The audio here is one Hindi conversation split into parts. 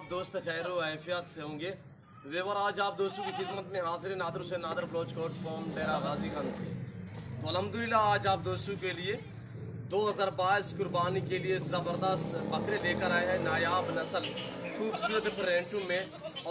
आप दोस्त खैर आफियत से होंगे। वेवर आज आप दोस्तों की खिदमत में हाजिर नादर हुसैन नादर ब्लॉच कोट फॉर्म डेरा गाजी खान से। तो अल्हम्दुलिल्लाह आज आप दोस्तों के लिए 2022 कुर्बानी के लिए ज़बरदस्त बकरे लेकर आए हैं, नायाब नस्ल खूबसूरत प्रिंटों में,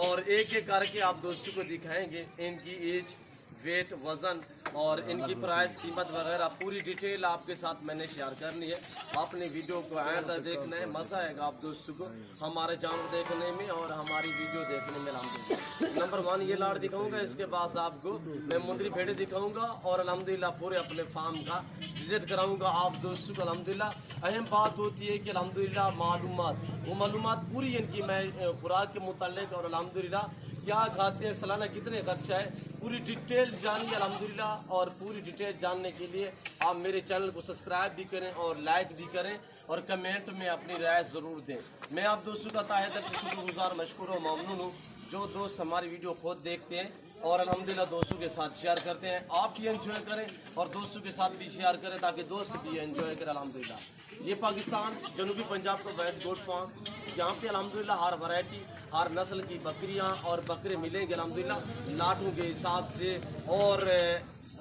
और एक एक करके आप दोस्तों को दिखाएंगे इनकी एज, वेट, वज़न और इनकी प्राइस, कीमत वगैरह पूरी डिटेल आपके साथ मैंने शेयर करनी है। आपने वीडियो को आया था देखना है, मज़ा आएगा आप दोस्तों को हमारे जानवर देखने में और हमारी वीडियो देखने में। अल्हम्दुलिल्लाह नंबर 1 ये लाड़ दिखाऊंगा, इसके बाद आपको मैं मुंदरी भेड़े दिखाऊंगा और अल्हम्दुलिल्लाह पूरे अपने फार्म का विजिट कराऊंगा आप दोस्तों को। अल्हम्दुलिल्लाह अहम बात होती है कि अल्हम्दुलिल्लाह मालूमात पूरी इनकी मैं खुराक के मुताल्लिक और अल्हम्दुलिल्लाह क्या खाते हैं, सालाना कितने खर्चा है, पूरी डिटेल जानिए अल्हम्दुलिल्लाह। और पूरी डिटेल जानने के लिए आप मेरे चैनल को सब्सक्राइब भी करें और लाइक भी करें और कमेंट में अपनी राय ज़रूर दें। मैं आप दोस्तों का ताहे तक शुक्रगुजार, मशकूर और ममनून हूँ जो दोस्त हमारी वीडियो खुद देखते हैं और अल्हम्दुलिल्लाह दोस्तों के साथ शेयर करते हैं। आप भी एंजॉय करें और दोस्तों के साथ भी शेयर करें ताकि दोस्त भी एंजॉय करें। अल्हम्दुलिल्लाह ये पाकिस्तान जनूबी पंजाब का वैद गोट फार्म, यहाँ पे अल्हम्दुलिल्लाह हर वैरायटी हर नस्ल की बकरियाँ और बकरे मिलेंगे अल्हम्दुलिल्लाह लाटों के हिसाब से, और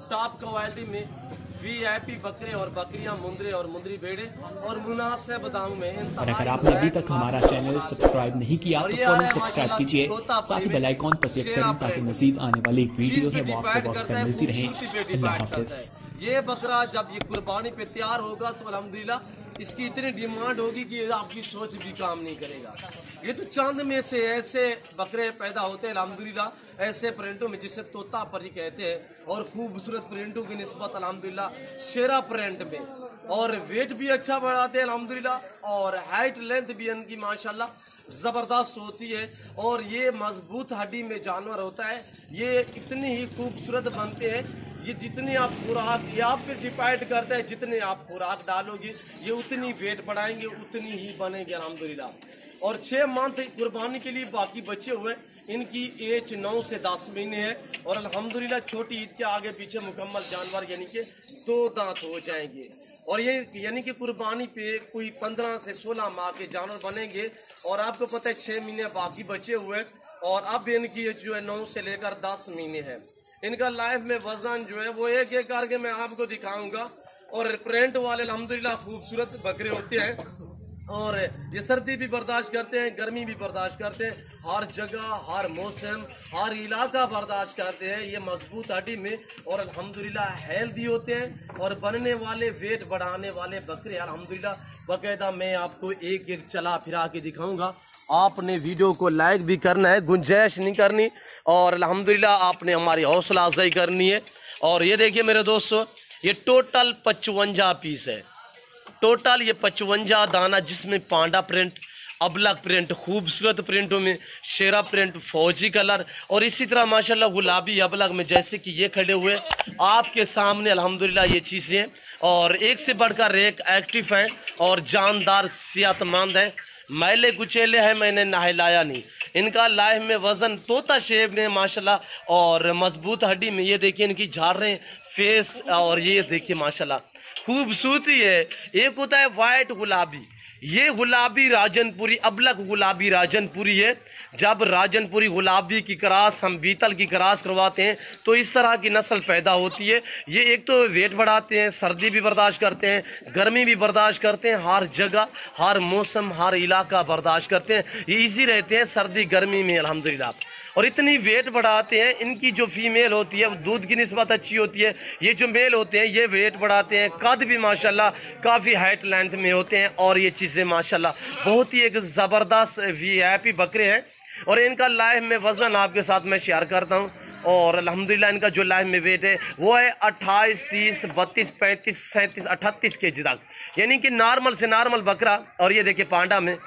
टॉप क्वालिटी में VIP बकरे और बकरियां, मुंदरे और मुंदरी भेड़े और मुनासिब दाम में। और अगर आपने अभी तक हमारा चैनल सब्सक्राइब नहीं किया तो फौरन सब्सक्राइब कीजिए, साथ ही बेल आइकॉन पर क्लिक करें ताकि मजीद आने वाली वीडियो है वो आपको वक्त पर मिलती रहे। अल्लाह हाफ़िज़। ये बकरा जब ये कुर्बानी पे तैयार होगा तो अल्हम्दुलिल्लाह इसकी इतनी डिमांड होगी कि आपकी सोच भी काम नहीं करेगा। ये तो चांद में से ऐसे बकरे पैदा होते हैं अल्हम्दुलिल्लाह, ऐसे प्रिंटों में जिसे तोता परी कहते हैं, और खूबसूरत प्रिंटों की निस्बत अल्हम्दुलिल्लाह शेरा प्रिंट में, और वेट भी अच्छा बढ़ाते हैं अल्हम्दुलिल्लाह, और हाइट लेंथ भी इनकी माशाल्लाह ज़बरदस्त होती है, और ये मजबूत हड्डी में जानवर होता है। ये इतनी ही खूबसूरत बनते हैं, ये जितनी आप खुराक, ये आप पे डिपेंड करता है, जितने आप खुराक डालोगे ये उतनी वेट बढ़ाएंगे, उतनी ही बनेंगे अल्हम्दुलिल्लाह। और 6 मंथ कुर्बानी के लिए बाकी बचे हुए, इनकी एज 9 से 10 महीने है, और अल्हम्दुलिल्लाह छोटी ईद के आगे पीछे मुकम्मल जानवर यानी कि 2 दांत हो जाएंगे, और ये यानी कि कुर्बानी पे कोई 15 से 16 माह के जानवर बनेंगे। और आपको पता है 6 महीने बाकी बचे हुए, और अब इनकी एज जो है 9 से लेकर 10 महीने है। इनका लाइफ में वजन जो है वो एक एक करके मैं आपको दिखाऊंगा, और प्रिंट वाले अल्हम्दुलिल्लाह खूबसूरत बकरे होते हैं, और ये सर्दी भी बर्दाश्त करते हैं, गर्मी भी बर्दाश्त करते हैं, हर जगह हर मौसम हर इलाका बर्दाश्त करते हैं। ये मजबूत हड्डी में और अल्हम्दुलिल्लाह हेल्दी होते हैं, और बनने वाले वेट बढ़ाने वाले बकरे अल्हम्दुलिल्लाह बाकायदा मैं आपको एक एक चला फिरा के दिखाऊंगा। आपने वीडियो को लाइक भी करना है, गुंजाइश नहीं करनी, और अल्हम्दुलिल्लाह आपने हमारी हौसला अफजाई करनी है। और ये देखिए मेरे दोस्तों, ये टोटल 55 पीस है, टोटल ये 55 दाना, जिसमें पांडा प्रिंट, अबलग प्रिंट, खूबसूरत प्रिंटों में शेरा प्रिंट, फौजी कलर, और इसी तरह माशाल्लाह गुलाबी अबलग में जैसे कि ये खड़े हुए आपके सामने अल्हम्दुलिल्लाह ये चीज़ें, और एक से बढ़कर एक एक्टिव हैं और जानदार सेहतमंद हैं। मैले कुचेले हैं, मैंने नहलाया नहीं। इनका लाइफ में वज़न तोता शेप में माशाल्लाह, और मजबूत हड्डी में। ये देखिए इनकी झाड़ें, फेस, और ये देखिए माशाल्लाह खूबसूरती है। एक होता है वाइट गुलाबी, ये गुलाबी राजनपुरी, अबलग गुलाबी राजनपुरी है। जब राजनपुरी गुलाबी की क्रॉस हम बीतल की क्रॉस करवाते हैं तो इस तरह की नस्ल पैदा होती है। ये एक तो वेट बढ़ाते हैं, सर्दी भी बर्दाश्त करते हैं, गर्मी भी बर्दाश्त करते हैं, हर जगह हर मौसम हर इलाका बर्दाश्त करते हैं। ये इजी रहते हैं सर्दी गर्मी में अल्हम्दुलिल्लाह, और इतनी वेट बढ़ाते हैं। इनकी जो फीमेल होती है वो दूध की निस्बत अच्छी होती है, ये जो मेल होते हैं ये वेट बढ़ाते हैं, कद भी माशाल्लाह काफ़ी हाइट लेंथ में होते हैं, और ये चीज़ें माशाल्लाह बहुत ही एक ज़बरदस्त VIP बकरे हैं। और इनका लाइफ में वज़न आपके साथ मैं शेयर करता हूँ, और अल्हम्दुलिल्लाह इनका जो लाइफ में वेट है वो है 28, 30, 32, 35, 37, 38 kg तक, यानी कि नॉर्मल से नॉर्मल बकरा। और ये देखिए पांडा में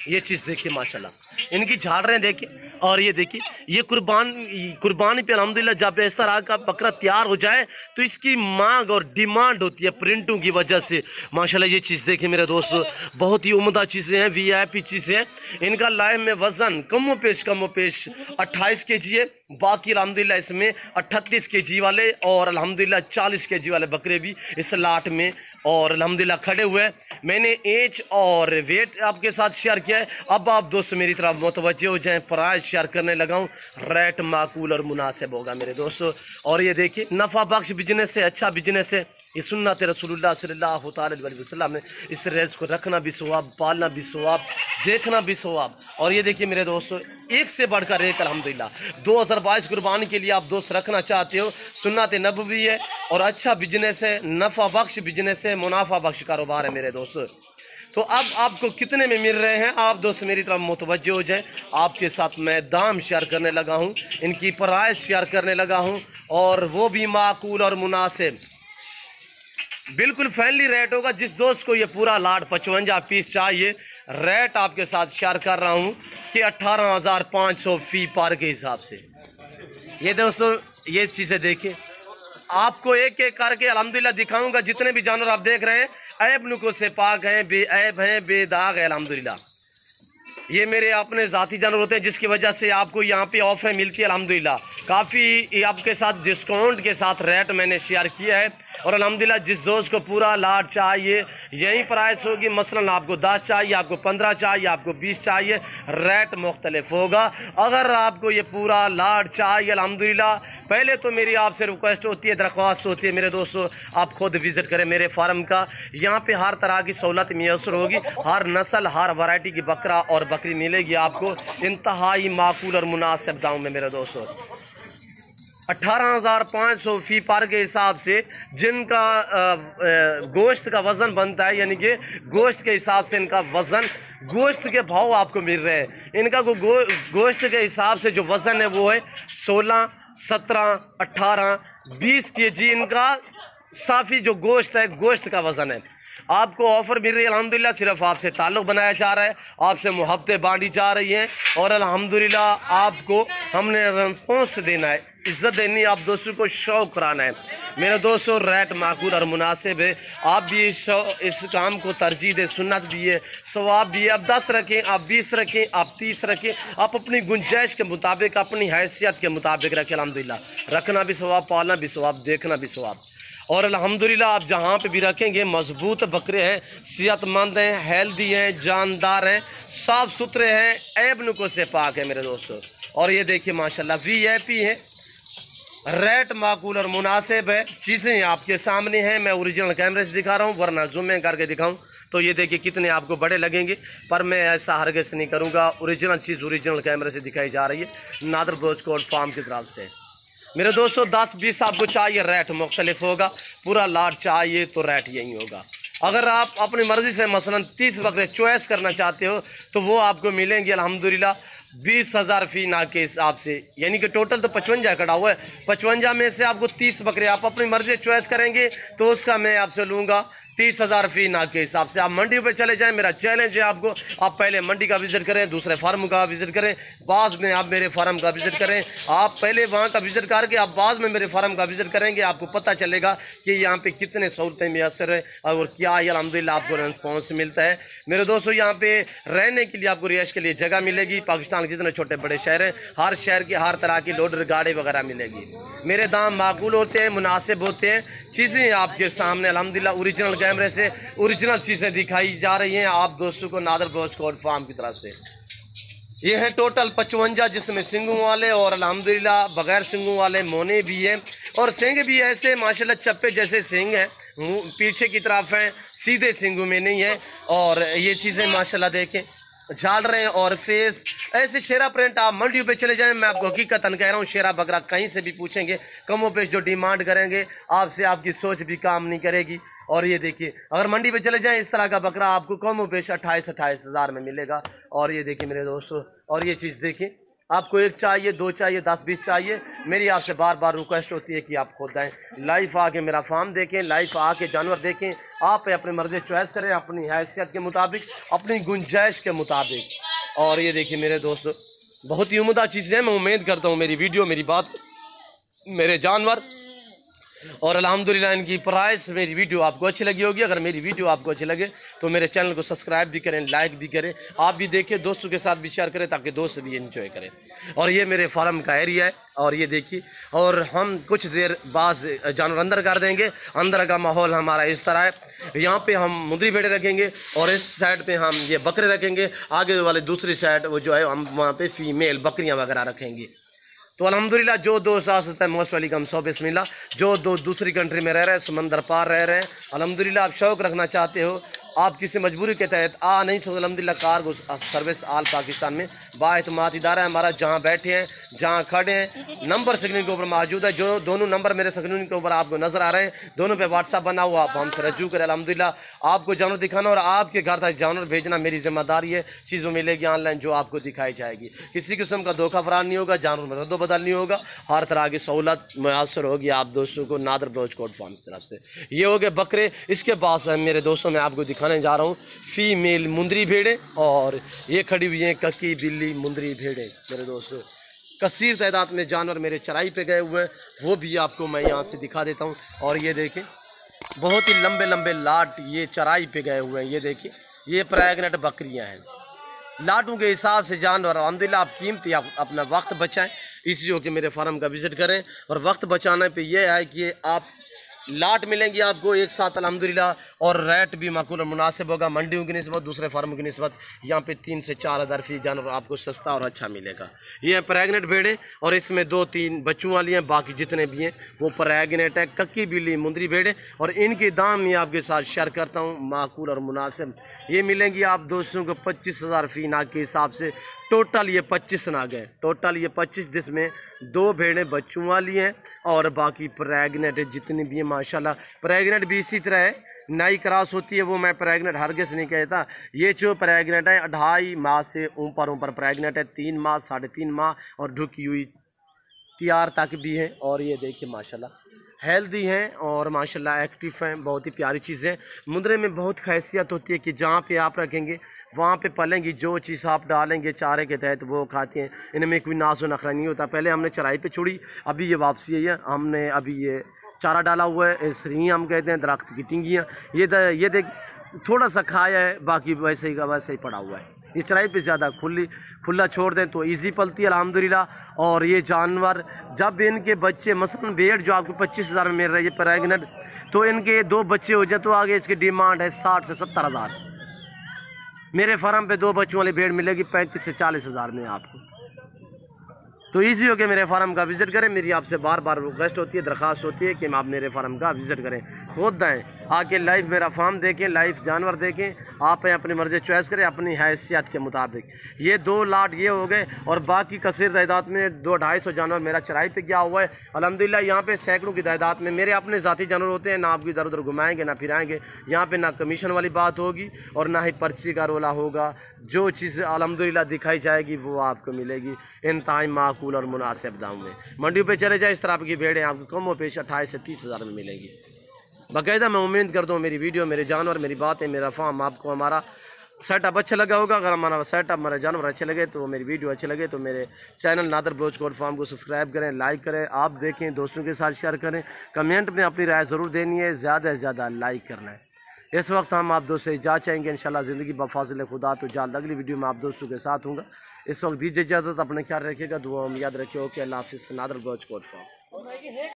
ये चीज़ देखिए माशाल्लाह, इनकी झाड़ें देखिए, और ये देखिए ये कुर्बानी पे अल्हम्दुलिल्लाह जब इस तरह का बकरा तैयार हो जाए तो इसकी मांग और डिमांड होती है प्रिंटों की वजह से माशाल्लाह। ये चीज़ देखिए मेरे दोस्तों, बहुत ही उम्दा चीज़ें हैं, VIP चीज़ें हैं। इनका लाइफ में वज़न कमो पेश 28 kg है, बाकी अल्हम्दुलिल्लाह इसमें 38 kg वाले और अल्हम्दुलिल्लाह 40 kg वाले बकरे भी इस लाट में और अल्हम्दुलिल्लाह खड़े हुए हैं। मैंने एज और वेट आपके साथ शेयर किया है। अब आप दोस्तों मेरी तरफ मुतवज्जो हो जाएं, प्राइस शेयर करने लगा हूँ, रेट माकूल और मुनासिब होगा मेरे दोस्तों। और ये देखिए नफ़ा बख्श बिजनेस है, अच्छा बिजनेस है, ये सुन्नत रसूलुल्लाह सल्लल्लाहु अलैहि वसल्लम ने इस रेस को रखना भी सवाब, पालना भी सवाब, देखना भी सवाब। और ये देखिए मेरे दोस्तों एक से बढ़कर एक अल्हम्दुलिल्लाह 2022 कुर्बानी के लिए आप दोस्त रखना चाहते हो, सुन्नत नबवी है और अच्छा बिजनेस है, नफ़ा बख्श बिजनेस है, मुनाफा बख्श कारोबार है मेरे दोस्तों। तो अब आपको कितने में मिल रहे हैं आप दोस्त मेरी तरफ मुतवज्जो हो जाए। आपके साथ मैं दाम शेयर करने लगा हूँ, इनकी प्राइस शेयर करने लगा हूँ और वो भी माकूल और मुनासिब, बिल्कुल फैमिली रेट होगा। जिस दोस्त को ये पूरा लाट 55 पीस चाहिए, रेट आपके साथ शेयर कर रहा हूँ कि 18,500 फी पार के हिसाब से। ये दोस्तों ये चीज़ें देखिए, आपको एक एक करके अल्हम्दुलिल्लाह दिखाऊंगा। जितने भी जानवर आप देख रहे हैं ऐब नुको से पाक हैं, बेऐब हैं, बेदाग है अल्हम्दुलिल्लाह। ये मेरे अपने ज़ाती जानवर होते हैं जिसकी वजह से आपको यहाँ पे ऑफर मिलती है अल्हम्दुलिल्लाह। काफ़ी आपके साथ डिस्काउंट के साथ रेट मैंने शेयर किया है और अल्हम्दुलिल्लाह जिस दोस्त को पूरा लाट चाहिए यही प्राइस होगी। मसलन आपको 10 चाहिए, आपको 15 चाहिए, आपको 20 चाहिए, रेट मुख्तलिफ होगा। अगर आपको ये पूरा लाट चाहिए अल्हम्दुलिल्लाह, पहले तो मेरी आपसे रिक्वेस्ट होती है, दरख्वास्त होती है मेरे दोस्तों, आप खुद विज़िट करें मेरे फार्म का। यहाँ पे हर तरह की सहूलत मैसर होगी, हर नस्ल हर वैरायटी की बकरा और बकरी मिलेगी आपको इंतहाई माकूल और मुनासिब दाम में मेरे दोस्तों। 18,500 फी पार के हिसाब से जिनका गोश्त का वज़न बनता है, यानी कि गोश्त के हिसाब से इनका वज़न, गोश्त के भाव आपको मिल रहे हैं। इनका गोश्त के हिसाब से जो वज़न है वो है 16, 17, 18, 20 kg इनका साफ़ी जो गोश्त है, गोश्त का वज़न है। आपको ऑफ़र मिल रही है अल्हम्दुलिल्लाह, सिर्फ आपसे ताल्लुक़ बनाया जा रहा है, आपसे मोहब्बतें बांटी जा रही हैं और अल्हम्दुलिल्लाह आपको हमने रिस्पॉन्स देना है, इज़्ज़त देनी है, आप दोस्तों को शौक़ कराना है मेरे दोस्तों। रेट माकूल और मुनासिब है, आप भी इस काम को तरजीह दें, सुन्नत भी है, सवाब भी है। आप 10 रखें, आप 20 रखें, आप 30 रखें, आप अपनी गुंजाइश के मुताबिक, अपनी हैसियत के मुताबिक रखें अल्हम्दुलिल्लाह। रखना भी सवाब, पालना भी सवाब, देखना भी सवाब। और अल्हम्दुलिल्लाह आप जहाँ पे भी रखेंगे मजबूत बकरे हैं, सेहतमंद हैं, हेल्दी हैं, जानदार हैं, साफ़ सुथरे हैं, ऐब नुको से पाक है मेरे दोस्तों। और ये देखिए माशाल्लाह VIP है, रेट माकूल और मुनासिब है, चीज़ें आपके सामने हैं। मैं ओरिजिनल कैमरे से दिखा रहा हूँ, वरना जूम करके दिखाऊँ तो ये देखिए कितने आपको बड़े लगेंगे, पर मैं ऐसा हरगिज़ नहीं करूँगा। ओरिजिनल चीज़ ओरिजिनल कैमरे से दिखाई जा रही है, नादर ब्रोचकोट फार्म की तरफ से मेरे दोस्तों। 10-20 आपको चाहिए, रेट मुख्तलिफ होगा। पूरा लाट चाहिए तो रेट यही होगा। अगर आप अपनी मर्ज़ी से मसलन 30 बकरे चॉइस करना चाहते हो तो वो आपको मिलेंगे अल्हम्दुलिल्लाह 20,000 फी ना के हिसाब से, यानी कि टोटल तो 55 कटा हुआ है। 55 में से आपको 30 बकरे आप अपनी मर्जी चॉइस करेंगे तो उसका मैं आपसे लूँगा 30,000 फी ना के हिसाब से। आप मंडी पे चले जाएं, मेरा चैलेंज है आपको, आप पहले मंडी का विज़िट करें, दूसरे फार्म का विज़िट करें, बाद में आप मेरे फार्म का विज़िट करें। आप पहले वहाँ का विज़िट करके आप बाद में मेरे फार्म का विज़िट करेंगे, आपको पता चलेगा कि यहाँ पे कितने सहूलतें मैसर है और क्या अल्हम्दुलिल्लाह आपको रिस्पॉन्स मिलता है मेरे दोस्तों। यहाँ पे रहने के लिए आपको रिहाइश के लिए जगह मिलेगी। पाकिस्तान के जितने छोटे बड़े शहर हैं, हर शहर की हर तरह की लोडर गाड़ी वगैरह मिलेगी। मेरे दाम माकूल होते हैं, मुनासिब होते हैं, चीज़ें आपके सामने अल्हम्दुलिल्लाह ओरिजिनल कैमरे से ओरिजिनल चीज़ें दिखाई जा रही हैं आप दोस्तों को नादर ब्रोचकोट फार्म की तरफ से। ये है टोटल 55, जिसमें सिंगों वाले और अल्हम्दुलिल्लाह बगैर सिंगों वाले मोने भी हैं और सिंग भी ऐसे माशाल्लाह चप्पे जैसे सिंग हैं, पीछे की तरफ हैं, सीधे सिंगों में नहीं है। और ये चीज़ें माशाल्लाह देखें झाड़ रहे हैं और फेस ऐसे शेरा प्रिंट। आप मंडी पे चले जाएं, मैं आपको हकीकतन कह रहा हूँ, शेरा बकरा कहीं से भी पूछेंगे कमों पे जो डिमांड करेंगे आपसे आपकी सोच भी काम नहीं करेगी। और ये देखिए अगर मंडी पे चले जाएं इस तरह का बकरा आपको कमों पेश 28 हज़ार में मिलेगा। और ये देखिए मेरे दोस्तों, और ये चीज़ देखिए, आपको 1 चाहिए, 2 चाहिए, 10-20 चाहिए, मेरी आपसे बार बार रिक्वेस्ट होती है कि आप खुद आएँ, लाइव आके मेरा फार्म देखें, लाइव आके जानवर देखें, आप अपनी मर्ज़ी चॉइस करें अपनी हैसियत के मुताबिक, अपनी गुंजाइश के मुताबिक। और ये देखिए मेरे दोस्तों बहुत ही उम्दा चीज़ें हैं। मैं उम्मीद करता हूँ मेरी वीडियो, मेरी बात, मेरे जानवर और अल्हम्दुलिल्लाह इनकी प्राइस मेरी वीडियो आपको अच्छी लगी होगी। अगर मेरी वीडियो आपको अच्छी लगे तो मेरे चैनल को सब्सक्राइब भी करें, लाइक भी करें, आप भी देखें, दोस्तों के साथ भी शेयर करें ताकि दोस्त भी एंजॉय करें। और ये मेरे फार्म का एरिया है और ये देखिए, और हम कुछ देर बाद जानवर अंदर कर देंगे। अंदर का माहौल हमारा इस तरह है, यहाँ पे हम मुंदरी भेड़े रखेंगे और इस साइड पे हम ये बकरे रखेंगे, आगे वाले दूसरी साइड वो जो है हम वहाँ पे फीमेल बकरियाँ वगैरह रखेंगे। तो अल्हम्दुलिल्लाह जो दोस्त आ सकता है मोस्ट वेलकम, सौ बिस्मिल्लाह। जो दोस्त दूसरी कंट्री में रह रहे हैं, समंदर पार रह रहे हैं, अल्हम्दुलिल्लाह आप शौक़ रखना चाहते हो, आप किसी मजबूरी के तहत आ नहीं सकते, अल्हम्दुलिल्लाह कार्गो सर्विस आल पाकिस्तान में बाएतमाद इदारा है हमारा। जहाँ बैठे हैं, जहाँ खड़े हैं, नंबर स्क्रीन के ऊपर मौजूद है। जो दोनों नंबर मेरे स्क्रीन के ऊपर आपको नज़र आ रहे हैं, दोनों पे व्हाट्सअप बना हुआ, आप हमसे रजू करें। अल्हम्दुलिल्लाह आपको जानवर दिखाना और आपके घर तक जानवर भेजना मेरी जिम्मेदारी है। चीज़ों मिलेगी ऑनलाइन जो आपको दिखाई जाएगी, किसी किस्म का धोखा फरार नहीं होगा, जानवर में रद्दो-बदल नहीं होगा, हर तरह की सहूलत मैसर होगी आप दोस्तों को नादर ब्लोच कोट फार्म की तरफ से। ये हो गए बकरे। इसके पास मेरे दोस्तों मैं आपको दिखाने जा रहा हूँ फीमेल मुंदरी भेड़े, और ये खड़ी हुई हैं कक्की बिल्ली मुंदरी भेड़े। मेरे दोस्तों कसीर तादाद में जानवर मेरे चराई पे गए हुए हैं, वो भी आपको मैं यहाँ से दिखा देता हूँ। और ये देखें बहुत ही लंबे लंबे लाट ये चराई पे गए हुए हैं। ये देखिए ये प्रेग्नेंट बकरियाँ हैं। लाटों के हिसाब से जानवर अल्हम्दुलिल्लाह आप कीमती आप अपना वक्त बचाएं, इसलिए कि मेरे फार्म का विज़िट करें। और वक्त बचाने पे ये है कि आप लाट मिलेंगी आपको एक साथ अल्हम्दुलिल्लाह, और रेट भी माकूल और मुनासिब होगा मंडियों की निस्बत, दूसरे फार्मों की निस्बत। यहाँ पे 3 से 4 हज़ार फी जानवर आपको सस्ता और अच्छा मिलेगा। ये है प्रेग्नेंट भेड़े और इसमें 2-3 बच्चों वाली हैं, बाकी जितने भी हैं वो प्रेग्नेंट है। कक्की बिल्ली मुंदरी भेड़े, और इनके दाम मैं आपके साथ शेयर करता हूँ माकूल और मुनासिब। ये मिलेंगी आप दोस्तों को 25,000 फी नाग के हिसाब से। टोटल ये 25 नाग है, टोटल ये 25, जिसमें 2 भेड़ें बच्चों वाली हैं और बाकी प्रेग्नेंट जितनी भी हैं माशाल्लाह। प्रेग्नेंट भी इसी तरह है, नई क्रॉस होती है, वो मैं प्रेग्नेंट हरगिज़ नहीं कहता। ये जो प्रेग्नेंट है 2.5 माह से ऊपर प्रेग्नेंट है, 3 माह 3.5 माह और ढुकी हुई तैयार तक भी है। और ये देखिए माशाल्लाह हेल्दी हैं और माशाल्लाह एक्टिव हैं, बहुत ही प्यारी चीज़ें। मुंदरे में बहुत खैसियत होती है कि जहाँ पे आप रखेंगे वहाँ पे पलेंगी, जो चीज़ आप डालेंगे चारे के तहत वो खाती हैं। इनमें कोई नाज़ो नखरा नहीं होता। पहले हमने चराई पे छोड़ी, अभी ये वापसी है, हमने अभी ये चारा डाला हुआ है, सरी हम कहते हैं, दरख्त की टिंगियाँ। ये देख थोड़ा सा खाया है, बाकी वैसे ही का वैसे ही पड़ा हुआ है। ये चराई पे ज़्यादा खुला छोड़ दें तो इजी पलती है अल्हम्दुलिल्लाह। और ये जानवर जब इनके बच्चे मसलन भेड़ जो आपको 25,000 में मिल रही है प्रेग्नेंट, तो इनके 2 बच्चे हो जाए तो आगे इसकी डिमांड है 60 से 70 हज़ार। मेरे फार्म पे 2 बच्चों वाली भेड़ मिलेगी 35 से 40 हज़ार में आपको। तो इजी हो गया मेरे फार्म का विज़िट करें। मेरी आपसे बार बार रिक्वेस्ट होती है, दरख्वास्त होती है कि आप मेरे फार्म का विज़िट करें, खुद आएँ, आके लाइव मेरा फार्म देखें, लाइव जानवर देखें, आप अपनी मर्ज़ी चॉइस करें अपनी हैसियत के मुताबिक। ये 2 लाट ये हो गए और बाकी कसीर तादाद में 200-250 जानवर मेरा चराई पे गया हुआ है अल्हम्दुलिल्लाह। यहाँ पे सैकड़ों की तादाद में मेरे अपने ज़ाती जानवर होते हैं, ना आपको इधर उधर घुमाएंगे ना फिराएंगे। यहाँ पे ना कमीशन वाली बात होगी और ना ही पर्ची का रोला होगा। जो चीज़ अल्हम्दुलिल्लाह दिखाई जाएगी वो आपको मिलेगी इंतहाई माकूल और मुनासिब दाम में। मंडियों पे चले जाए इस तरह की भेड़ें आपको कम व पेश 28 से 30 हज़ार में मिलेगी बाकायदा। मैं उम्मीद करता हूँ मेरी वीडियो, मेरे जानवर, मेरी बातें, मेरा फार्म आपको हमारा सेटअप अच्छा लगा होगा। अगर हमारा सेटअप, हमारे जानवर अच्छे लगे तो मेरी वीडियो अच्छे लगे तो मेरे चैनल नादर ब्लोच कोट फार्म को सब्सक्राइब करें, लाइक करें, आप देखें, दोस्तों के साथ शेयर करें, कमेंट में अपनी राय ज़रूर देनी है, ज़्यादा से ज़्यादा लाइक करना है। इस वक्त हम आप दोस्तों से इजाज़त चाहेंगे इंशाल्लाह ज़िंदगी बफाज़िल खुदा तो जल्द अगली वीडियो में आप दोस्तों के साथ हूँगा। इस वक्त दीजिए इजाज़त, अपने ख्याल रखिएगा, दुआ में याद रखिए। ओके, अल्लाह हाफ़िज़। नादर ब्लोच कोट फार्म।